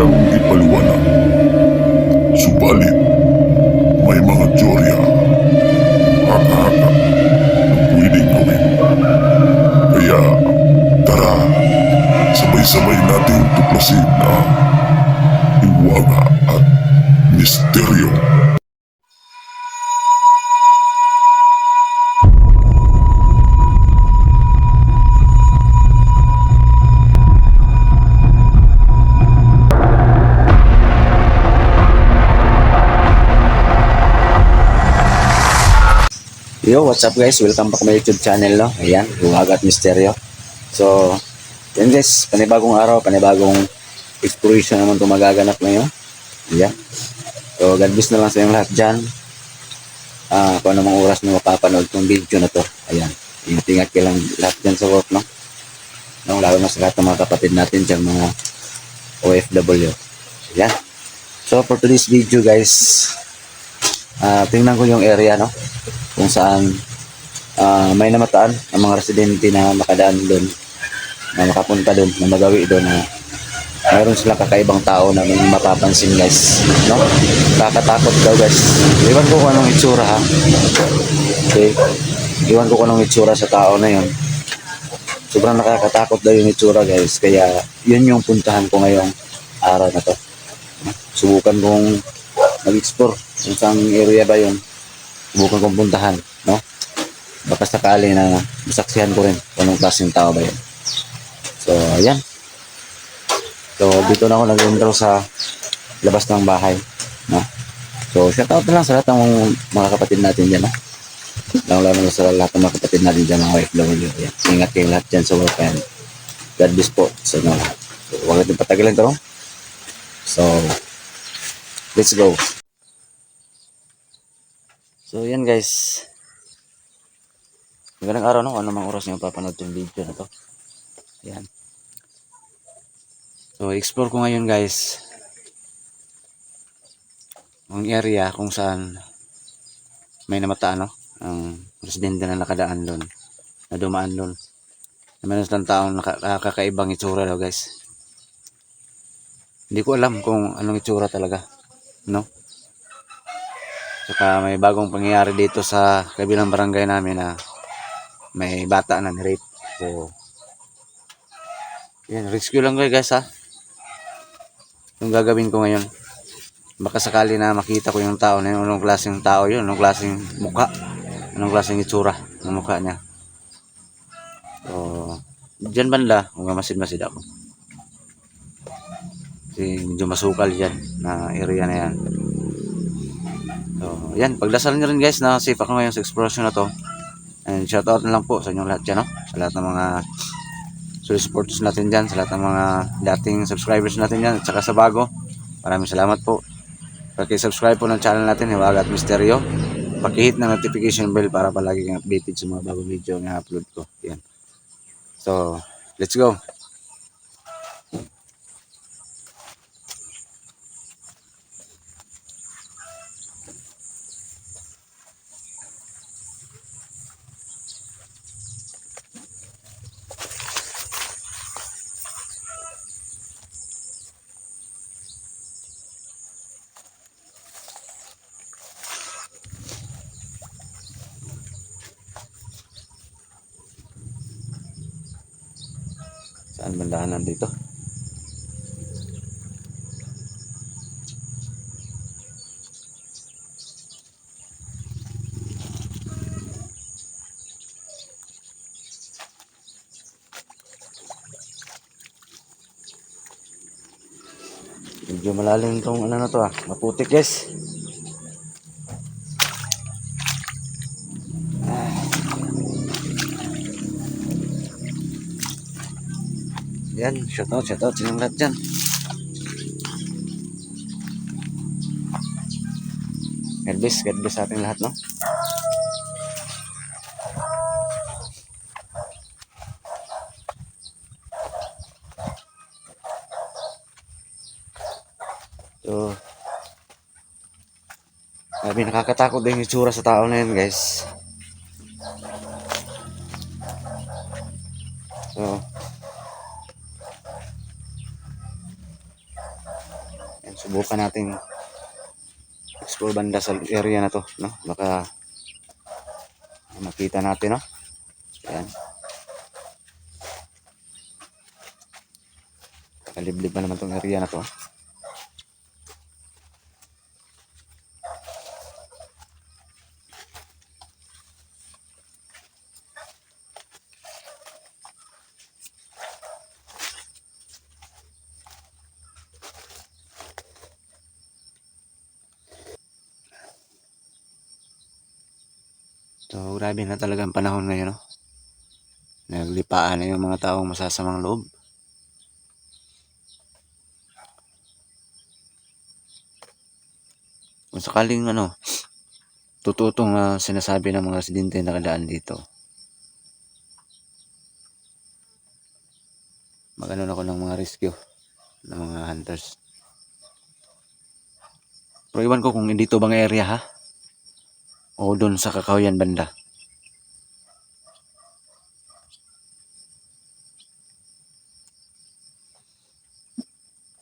kayang ipaliwanag. Subalit, may mga teorya, haka-haka na pwedeng gawin. Kaya, tara, sabay-sabay nating tuklasin ang hiwaga at misteryo. Yo, what's up guys? Welcome back to my YouTube channel, no? Ayan, Hiwaga at Misteryo. So, yan guys, panibagong araw, panibagong exploration naman itong magaganap ngayon. Ayan. So, God bless na lang sa inyong lahat dyan. Kung anong oras nyo mapapanood itong video na to. Ayan. Ingat kayo lang lahat dyan sa work, no? Lalo na sa lahat ng mga kapatid natin dyan, mga OFW. Ayan. So, for today's video guys, tingnan ko yung area, no? Kung saan may namataan ang mga residente na makadaan doon, na makapunta doon, na magawi doon, na mayroon silang kakaibang tao na may mapapansin guys, no? Kakatakot daw guys. Iwan ko kung anong itsura, ha? Okay, iwan ko kung anong itsura sa tao na yun. Sobrang nakakatakot daw yung itsura guys, kaya yun yung puntahan ko ngayong araw na to. Subukan kong mag-explore kung saan area ba yun. Subukan kong puntahan, no? Baka sakali na masaksihan ko rin kung anong klaseng tao ba yun. So, ayan. So, dito na ako nag-intro sa labas ng bahay, no? So, shoutout na lang sa lahat ng mga kapatid natin dyan, no? Lalo na sa lahat ng mga kapatid natin dyan, mga OFW. Ayan. Ingat kayong lahat dyan sa work, and God bless po sa inyo lahat. So, huwag natin patagalin ito, no? So, let's go. So yan guys, magandang araw, no? Ano mang oras nyo papanood yung video na to. Yan. So explore ko ngayon guys ang area kung saan may namataan, no? Ang residente na nakadaan doon, na dumaan doon, na meron silang taong nakakaibang itsura daw guys. Hindi ko alam kung anong itsura talaga, no? Saka may bagong pangyayari dito sa kabilang barangay namin na may bata na ni-rape. So, yan, rescue lang kayo guys, ha. Yung gagawin ko ngayon, baka sakali na makita ko yung tao na yun, anong klaseng tao yun, anong klaseng mukha, anong klaseng itsura ng mukha niya. So, dyan banda, huwag masid-masid ako. Kasi medyo masukal dyan na area na yan. So, yan, pagdasal nyo rin guys na safe ako ngayon sa exploration na to. And shoutout na lang po sa inyong lahat dyan, no? Sa lahat ng mga supporters natin dyan, sa lahat ng mga dating subscribers natin dyan, at saka sa bago. Maraming salamat po. Paki-subscribe po ng channel natin, Hiwaga at Misteryo. Paki-hit na notification bell para palagi kang updated sa mga bagong video na upload ko. Yan. So, let's go. Saan bandaanan dito? Medyo malalim tong ano na to, maputik guys. Yan, shoutout sa inyong lahat dyan. God bless sa ating lahat, no? So, sabi, nakakatakot din yung itsura sa tao na yun, guys. So, Yan, subukan natin explore banda sa area na to, no? Baka makita natin, no? Yan. Nakaliblib pa naman tong area na to. So, grabe na talaga ang panahon ngayon, no? Naglipaan na yung mga taong masasamang loob. Kung sakaling totoo itong sinasabi ng mga residente na nakadaan dito, mag-ano ako ng mga rescue ng mga hunters. Pero iwan ko kung dito bang area, ha? O doon sa Kakahuyan banda.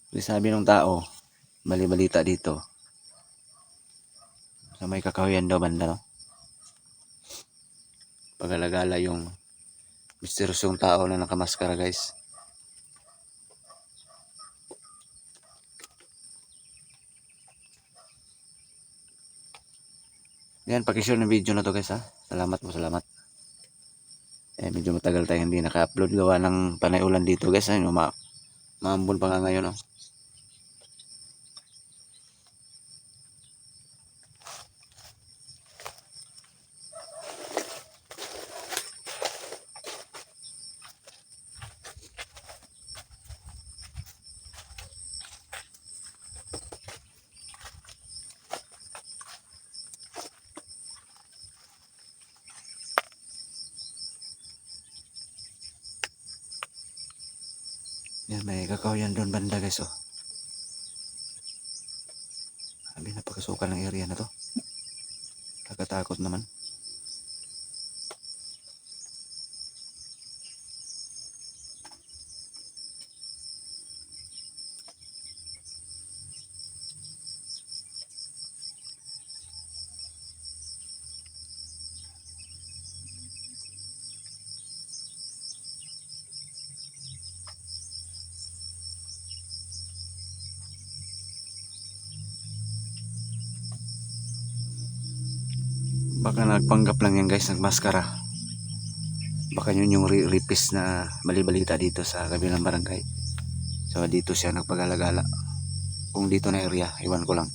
Kasi sabi ng tao, bali-balita dito, sa may Kakahuyan daw banda, no? Pagalagala yung misteryosong tao na nakamaskara, guys. Yan, pakishare ng video na to, guys, ha. Salamat po, salamat. Medyo matagal tayo hindi naka-upload gawa ng panay ulan dito, guys. Maambon pa nga ngayon, no? Yan, may Kakahuyan doon banda, guys, oh. Sabi, napakasukan ng area na to. Kakatakot naman. Baka nagpanggap lang yan, guys, nagmaskara. Baka yun yung ripis na bali-balita dito sa kabilang barangay. So dito siya nagpagala-gala. Kung dito na area, iwan ko lang.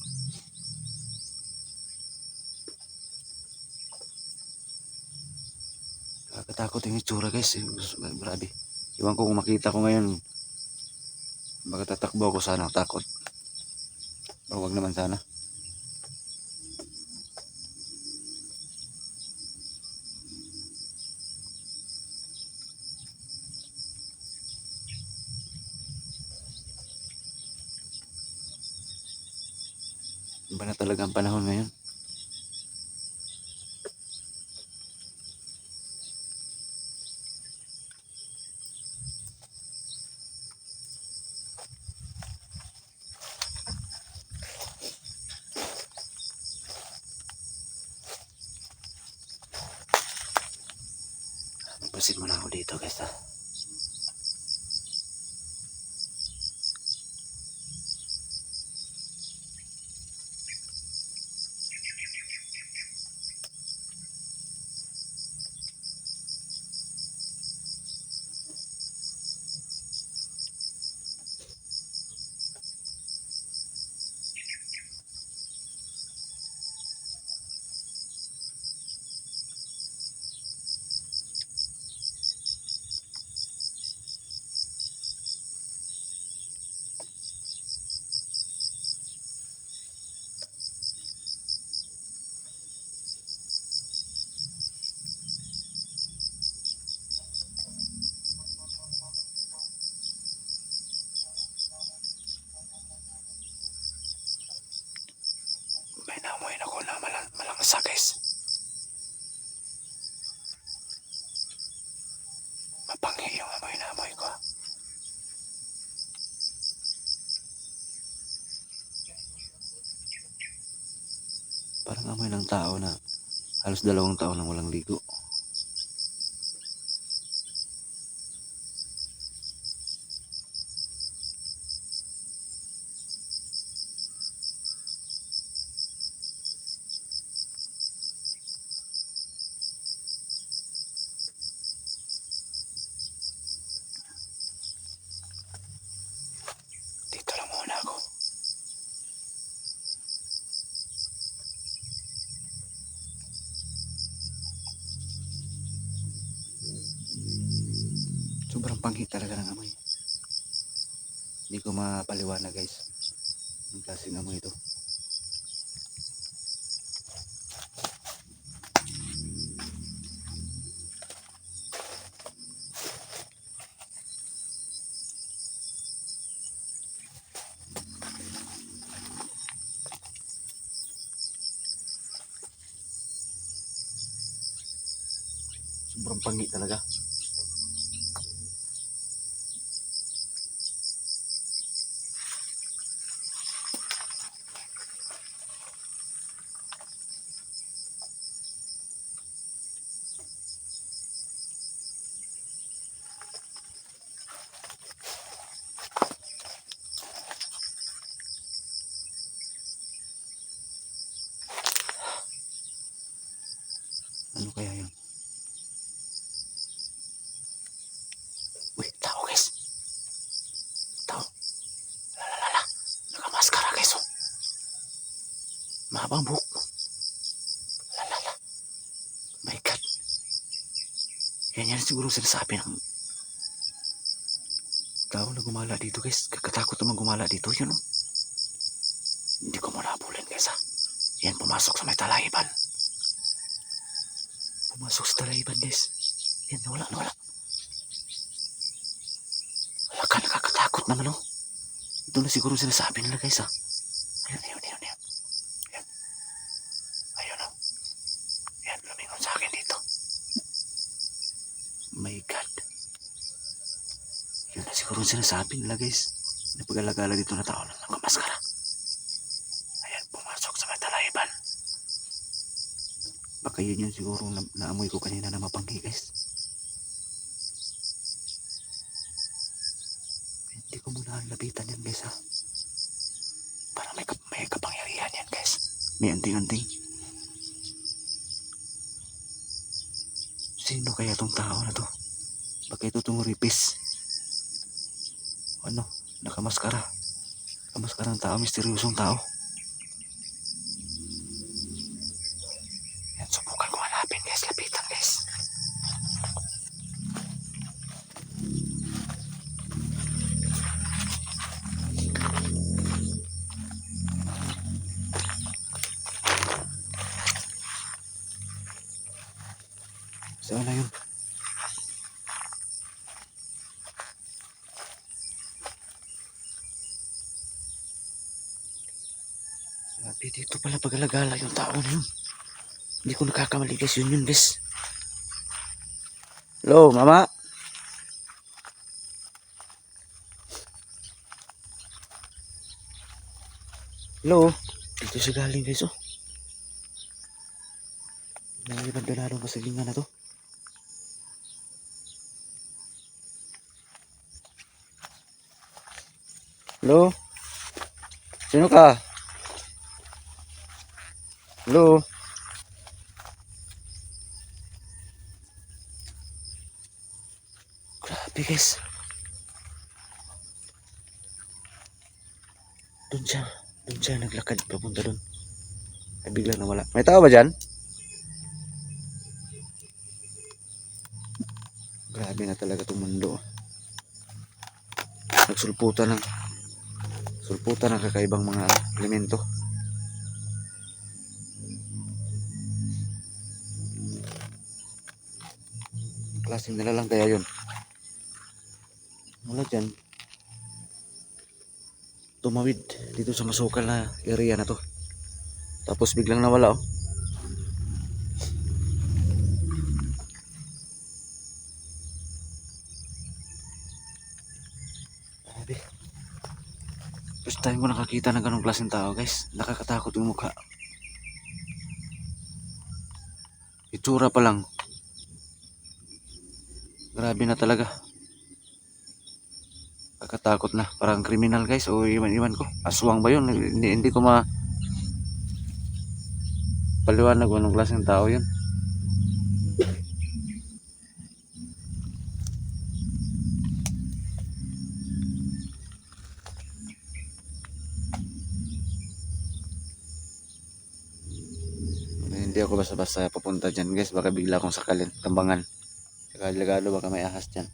Nakakatakot yung itsura, guys. Grabe. Iwan ko kung makita ko ngayon. Baka tatakbo ako sana, takot. Pero wag naman sana. Iba na talaga ang panahon ngayon. Pasin mo na ako dito, guys, ha. May namoy ako na malangsa, guys. Mapanghi yung amoy na amoy ko. Parang amoy ng tao na halos 2 taon nang walang ligo. Dito lang muna ako. Sobrang pangit talaga ng amoy. Hindi ko mapaliwanag guys. Ang klaseng amoy ito. Sobrang pangit talaga. Ano kaya yun? Uy, tao guys. Tao. Lalalala. Nakamaskara guys oh. Mahabang buhok mo. Lalala. My God. Yan siguro sinasabi ng tao na gumala dito guys. Kakatakot naman gumala dito. Yun oh. Hindi ko manabulin guys ha. Yan pumasok sa may talaiban. Pumasok sa talaiban guys. Yan wala. Wala ka, nakakatakot naman oh. Ito na siguro sinasabi nila guys ha. Ayun. Yan. Ayun oh. Yan, lumingon sa akin dito. My God. Yun na siguro sinasabi nila guys. Napag-alagala dito na tao na nakamaskara. Ayan, pumasok sa matalaiban. Baka yun siguro naamoy ko kanina na mapanghi guys. Hindi ko muna lapitan yan guys ha. Parang may kapangyarihan yan guys. May anting-anting. Sino kaya tong tao na to? Baka ito itong ripis. Ano? Nakamaskara. Kamaskarang tao, misteryosong tao. Yan, subukan ko hanapin guys. Lapitan guys. Saan na yun? Sabi dito pala pag-alagala yung tao na yun. Hindi ko nakakamali guys. Yun guys. Hello, mama? Hello? Dito siya galing guys oh. Nalibad-doladong kasagingan na to. Hello? Sino ka? Hello? Grabe guys. Doon siya naglakad papunta doon. Ay biglang nawala. May tao ba dyan? Grabe na talaga itong mundo. Nagsulputan ng kakaibang mga elemento. Klaseng nila lang kaya yun. Wala dyan. Tumawid dito sa masukal na area na to. Tapos biglang nawala oh. Grabe. First time ko nakakita ng ganong klaseng tao guys. Nakakatakot yung mukha. Itsura pa lang. Grabe na talaga. Kakatakot na. Parang kriminal guys. O iwan ko. Aswang ba yun? Hindi ko paliwanag kung anong klaseng tao yun. Hindi ako basta-basta papunta dyan guys. Baka bigla akong sakalin. Tambangan. Saka delikado baka may ahas dyan.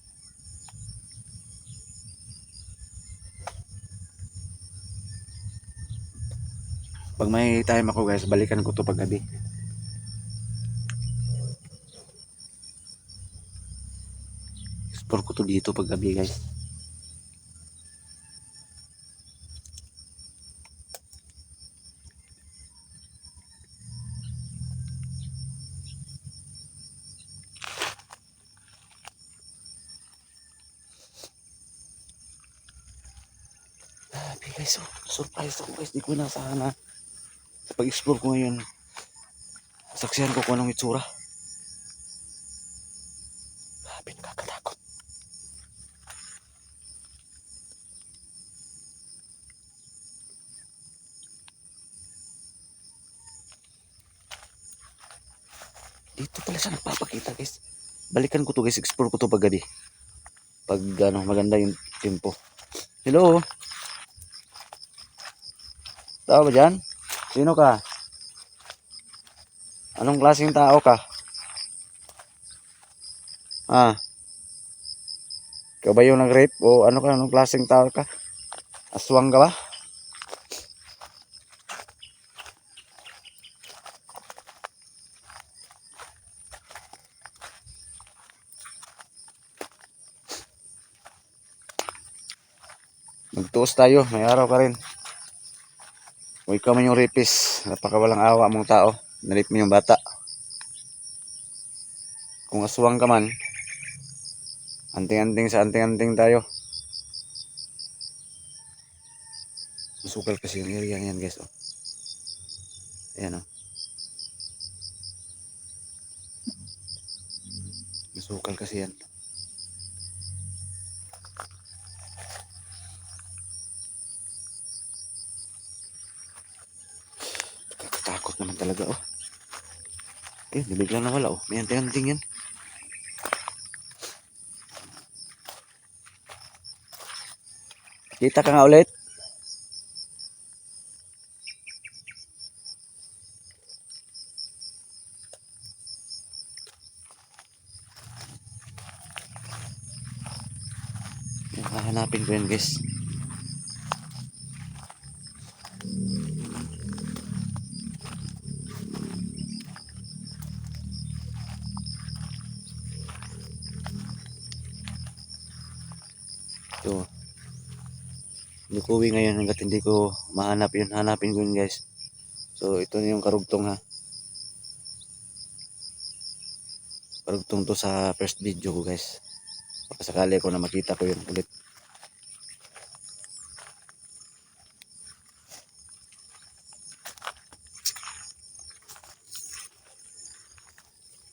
Pag may time ako guys, balikan ko to pag gabi. Explore ko to dito pag gabi guys. Grabe guys, oh, surprise ako guys. Di ko inasahan na sa pag-explore ko ngayon. Saksihan ko kung anong itsura. Grabe, nakakatakot. Dito pala siya nagpapakita guys. Balikan ko to guys, explore ko to pag gabi. Pag maganda yung tempo. Hello? Tao ba dyan? Sino ka? Anong klaseng tao ka? Ah, ikaw ba yung nag-rape? O ano ka? Anong klaseng tao ka? Aswang ka ba? Magtuos tayo, may araw ka rin. O ikaw man yung rapist, napakawalang awa mong tao. Narip mo yung bata. Kung aswang ka man, anting-anting sa anting-anting tayo. Masukal kasi yung area yan guys. Oh. Ayan oh. Masukal kasi yan. Takot naman talaga oh. Okay, biglang nawala oh. May anting-anting yan. Kita ka nga ulit. Hahanapin ko yan guys. Ito. Hindi ko uwi ngayon hanggat hindi ko mahanap yun. Hanapin ko yun guys. So ito na yung karugtong ha. Karugtong to sa first video ko guys. Baka sakali ko na makita ko yun ulit.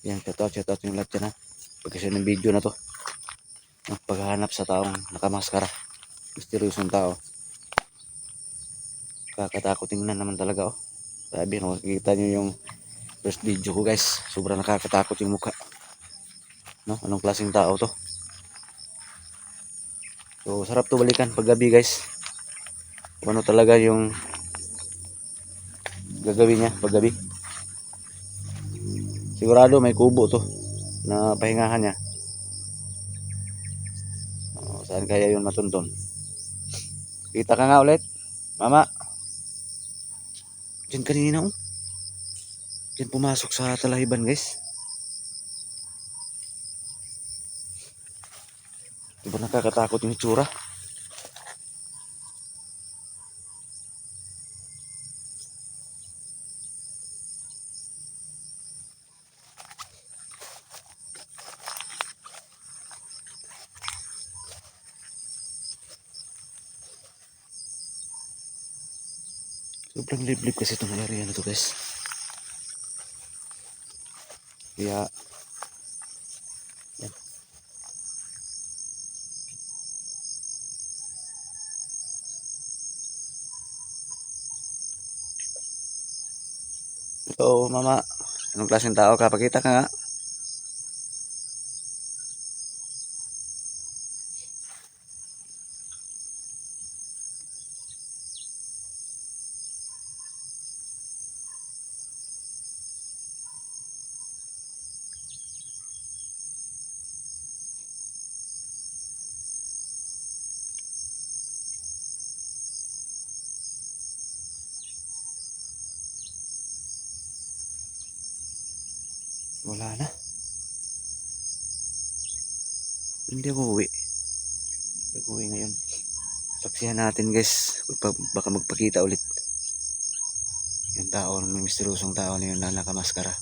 Yan, shoutout yung lahat dyan ha. Pagkasi ng video na to. Paghahanap sa taong nakamaskara. Misteryosong tao. Kakatakot tingnan naman talaga oh. Sabi no, kita nyo yung first video ko guys. Sobrang nakakatakot yung mukha. No, anong klaseng tao to? So, sarap to balikan pag gabi guys. Kung ano talaga yung gagawin niya pag gabi. Sigurado may kubo to na pahingahan niya. Saan kaya yun matuntun? Kita ka nga ulit. Mama. Diyan kanina oh. Diyan pumasok sa talahiban guys. Diba nakakatakot yung itsura? Sobrang liblib kasi itong area na to guys. Kaya, yan. So, mama, anong klaseng tao ka? Pakita ka nga. Wala na. Hindi ako uwi. Hindi ako uwi ngayon. Saksihan natin guys. Baka magpakita ulit. Yung tao, yung misteryosong tao na yun na nakamaskara.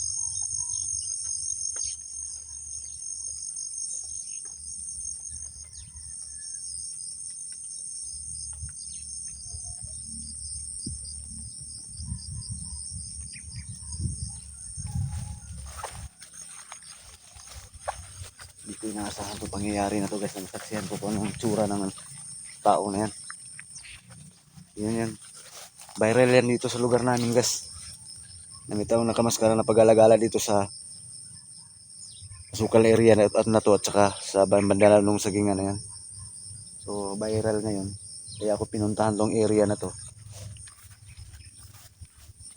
Hindi ko inaasahan ito pangyayari na to guys. Nasaksihan ko po anong tsura ng tao na yan. Yun yan. Viral yan dito sa lugar namin guys. Na may taong nakamaskara na pag-alagala dito sa Sukal area na to at saka sa bandala nung sagingan na yan. So viral ngayon. Kaya ako pinuntahan tong area na to.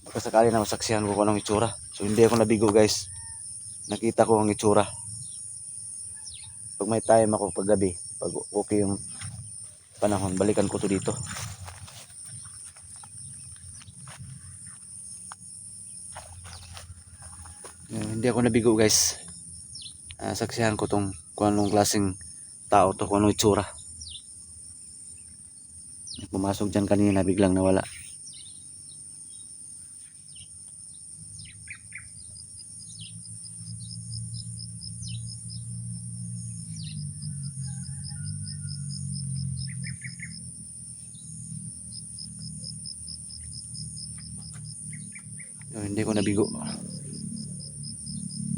Baka sakali na masaksihan ko kung anong itsura. So hindi ako nabigo guys. Nakita ko ang itsura. Pag may time ako pag gabi, pag okay yung panahon, balikan ko to dito. Hindi ako nabigo guys. Saksihan ko tong kung anong klaseng tao to, kung anong itsura. Pumasok dyan kanina, biglang nawala. Hindi ko nabigo.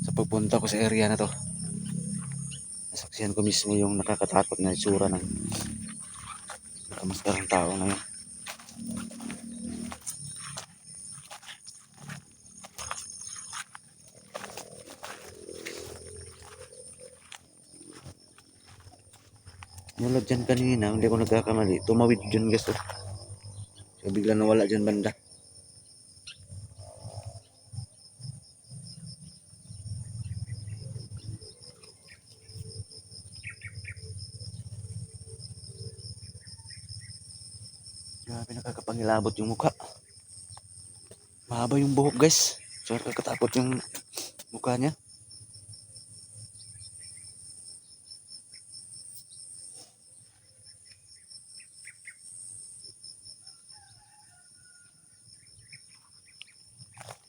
Sa pagpunta ko sa area na to, nasaksihan ko mismo yung nakakatakot na itsura ng nakamaskarang tao na yun. Mulad dyan kanina, hindi ko nagkakamali. Tumawid dyan guys. Oh. So bigla nawala dyan banda. Grabe, nakakapangilabot yung mukha. Mahaba yung buhok guys. So nakakatakot yung mukha niya.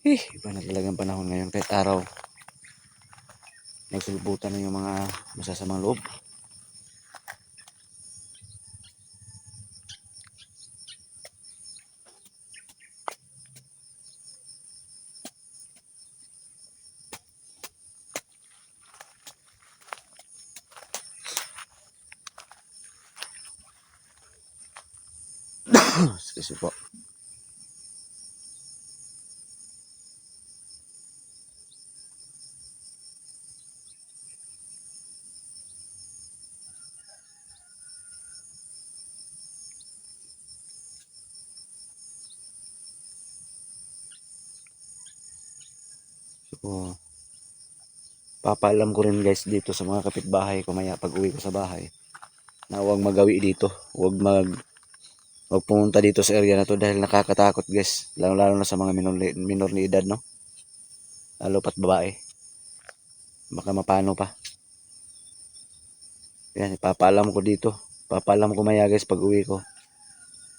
Iba na talagang panahon ngayon. Kahit araw, nagsulbutan na yung mga masasamang loob. Excuse po. So, papaalam ko rin guys dito sa mga kapitbahay ko maya pag uwi ko sa bahay na huwag magawi dito. Huwag pumunta dito sa area na to dahil nakakatakot guys. Lalo na sa mga minor na edad, no? Lalo pat babae. Baka mapano pa. Yan, ipapaalam ko dito. Papaalam ko maya guys pag uwi ko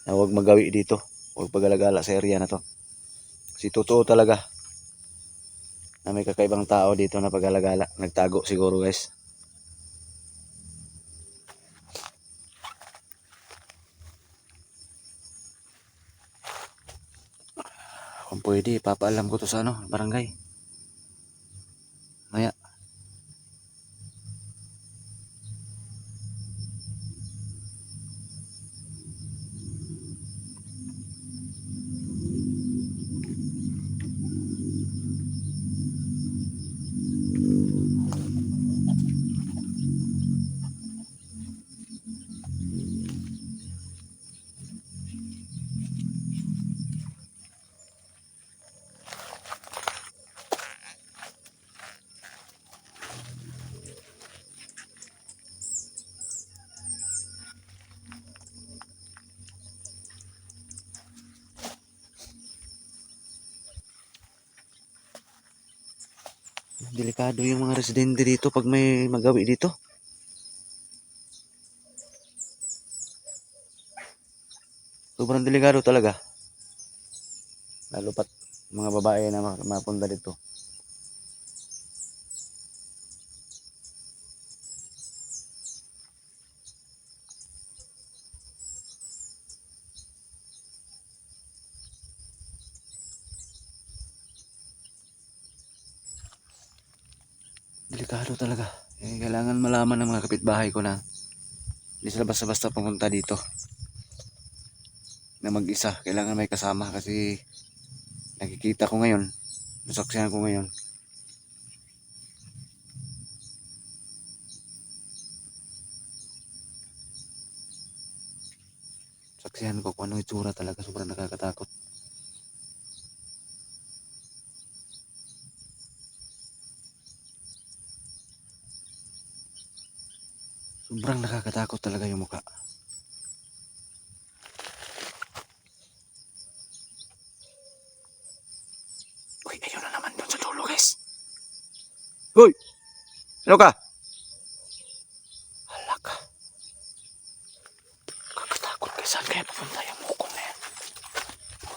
na huwag magawi dito. Huwag pag-alagala sa area na to. Kasi totoo talaga na may kakaibang tao dito na pag-alagala. Nagtago siguro guys. Kung pwede, papaalam ko to sa barangay. Delikado yung mga residente dito pag may magawi dito. Sobrang delikado talaga. Lalo pat mga babae na mapunta dito. Delikado talaga. Kailangan malaman ng mga kapitbahay ko na hindi sila basta-basta pumunta dito na mag-isa. Kailangan may kasama kasi nakikita ko ngayon, nasaksihan ko ngayon. Saksihan ko kung anong itsura talaga. Sobrang nakakatakot. Sobrang nakakatakot talaga yung mukha. Uy, ayun na naman doon sa dulo, guys. Uy! Ano ka? Hala ka. Kakatakot guys. Saan kaya pupunta yung mukong na yan?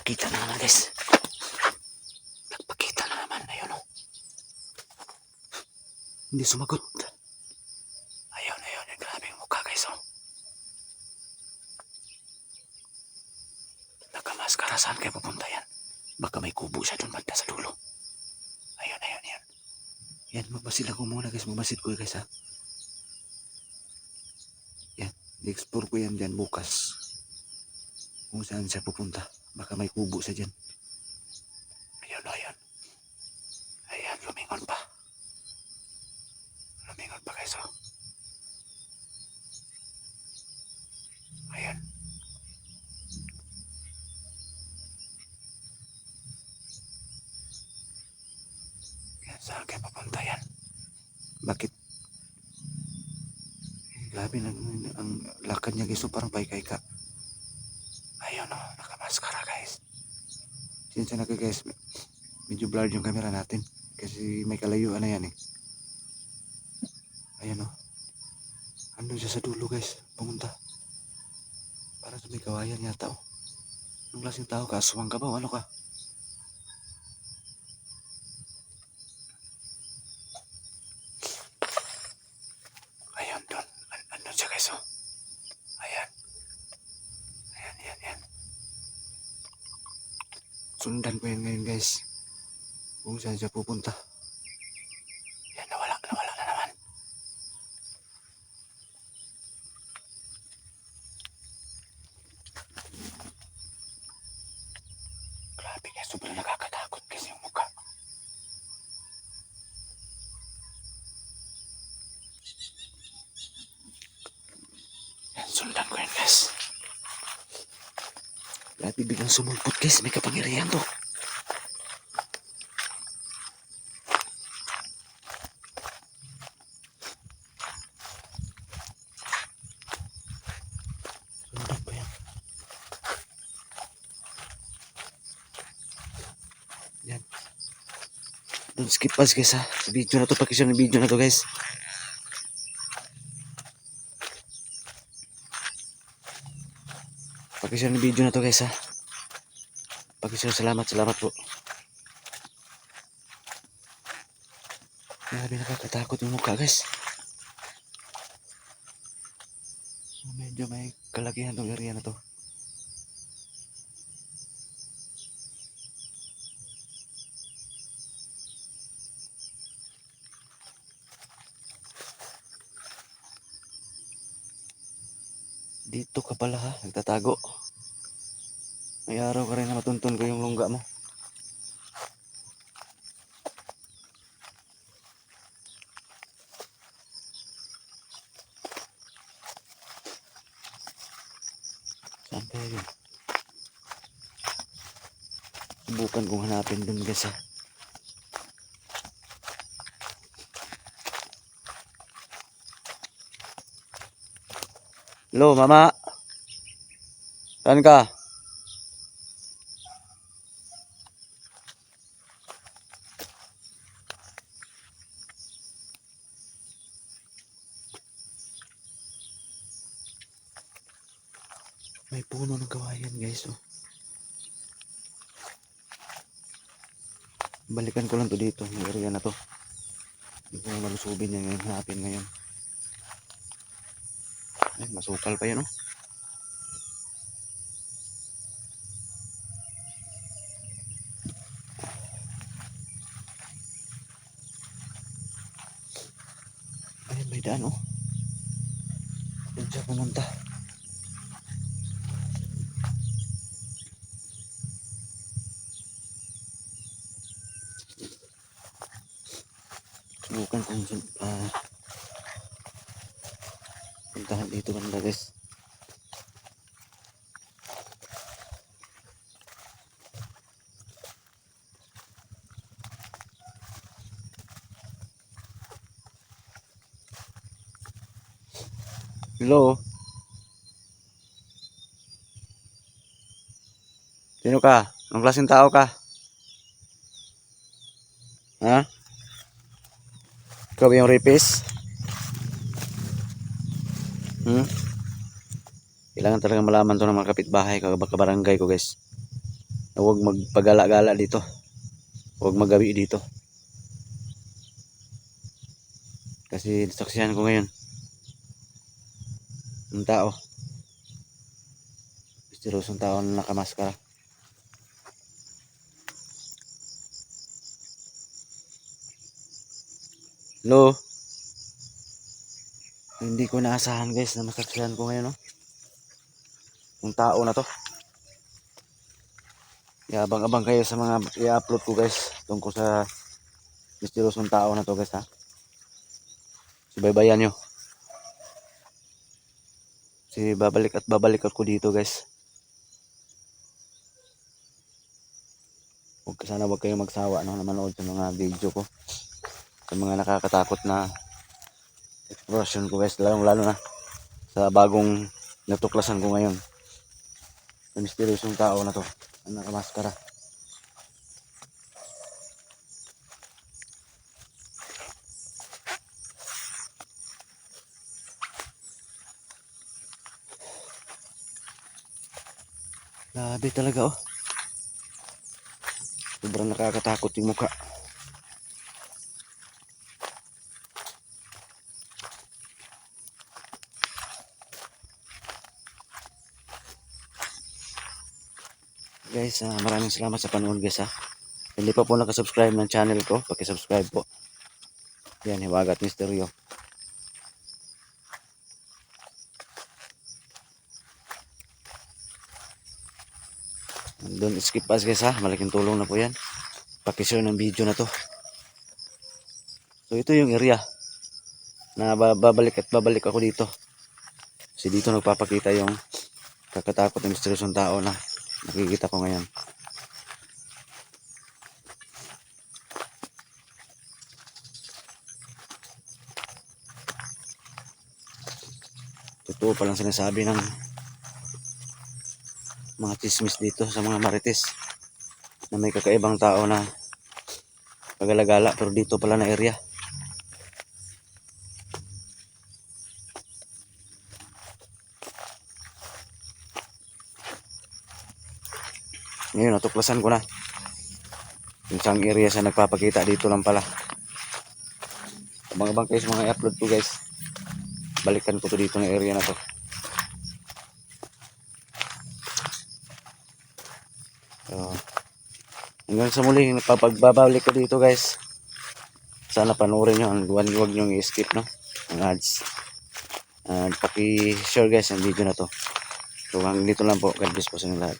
Kita na naman guys. Nagpakita na naman. Ayun o. Hindi sumagot. Ayun. Grabe yung mukha guys o. Nakamaskara. Saan kaya pupunta yan? Baka may kubo siya doon banda sa dulo. Ayun. Yan, magbasid ako muna guys. Magbasid ko guys ha. Yan, i-explore ko yan dyan bukas. Kung saan siya pupunta. Baka may kubo siya dyan. Ayun. Ayan, lumingon pa. Lumingon pa guys oh. Ayan. Saan kayo papunta yan? Bakit? Grabe ang lakad niya guys. So parang paikay ka. Ayun o. Nakamaskara guys. Sinsya na ka guys. Medyo blurred yung camera natin. Kasi may kalayuan na yan eh. Ayun o. Andun siya sa dulo guys. Pumunta. Parang sa may kawayan yata o. Anong klaseng tao ka? Aswang ka ba o ano ka? Sundan ko yan ngayon guys. Kung saan siya pupunta. Yan, nawala na naman. Grabe guys, sobrang nakakatakot kasi yung mukha. Yan, sundan ko yan guys. Grabe biglang sumulpot guys, may kapangyarihan to. Sundan ko yan. Yan. Don't skip us guys ha. Sa video na to, pakishare ng video na to guys. Pakishare ng video na to guys ha. Pakishare, salamat po. Grabe nakakatakot yung mukha guys. Medyo may kalakihan tong area na to. Dito ka pala ha, nagtatago. May araw ka rin na matuntun ko yung lungga mo. Saan kaya yun? Subukan kong hanapin dun guys ha. Hello mama. Saan ka? May puno ng kawayan guys oh. Balikan ko lang to dito, yung area na to. Hindi ko malusubin niya ngayon, hanapin ngayon. Ay, masukal pa yan oh. Ay, may daan oh. Doon siya pumunta. Subukan kong puntahan dito banda guys. Hello? Sino ka? Anong klaseng tao ka? Ha? Ikaw ba yung rapist? Kailangan talaga malaman to ng mga kapitbahay ko, kabarangay ko guys. Na huwag magpagala-gala dito. Huwag magawi dito. Kasi saksihan ko ngayon. Ang tao. Misteryosong tao na nakamaskara. Hello? Hindi ko naasahan guys na masaksihan ko ngayon no. Yung tao na to. Abang-abang kayo sa mga i-upload ko guys tungkol sa misteryosong tao na to guys ha. Subaybayan nyo. Kasi babalik ako dito guys. Sana wag kayong magsawa no, na manood sa mga video ko. Sa mga nakakatakot na exploration ko guys. Lalo na sa bagong natuklasan ko ngayon. Yung misteryosong tao na to. Ang nakamaskara. Grabe talaga oh. Sobrang nakakatakot yung mukha. Guys, maraming salamat sa panonood guys ha. Hindi pa po nakasubscribe ng channel ko, paki-subscribe po. Yan, Hiwagat Misteryo. Don't skip us guys ha, malaking tulong na po yan. Paki-share ng video na to. So ito yung area na babalik ako dito. Kasi dito nagpapakita yung kakatakot ng misteryosong tao na nakikita ko ngayon. Totoo palang sinasabi ng mga chismis dito sa mga marites na may kakaibang tao na pagalagala pero dito pala na area. Ngayon natuklasan ko na yung isang area sa nagpapakita dito lang pala. Abang-abang kayo sa mga i-upload ko guys. Balikan ko to dito ng area na to. So, hanggang sa muli pagbabalik ko dito guys. Sana panoorin nyo. Huwag nyo i-skip no ang ads. Paki-share guys ang video na to. So hanggang dito lang po. God bless po sa inyo lahat.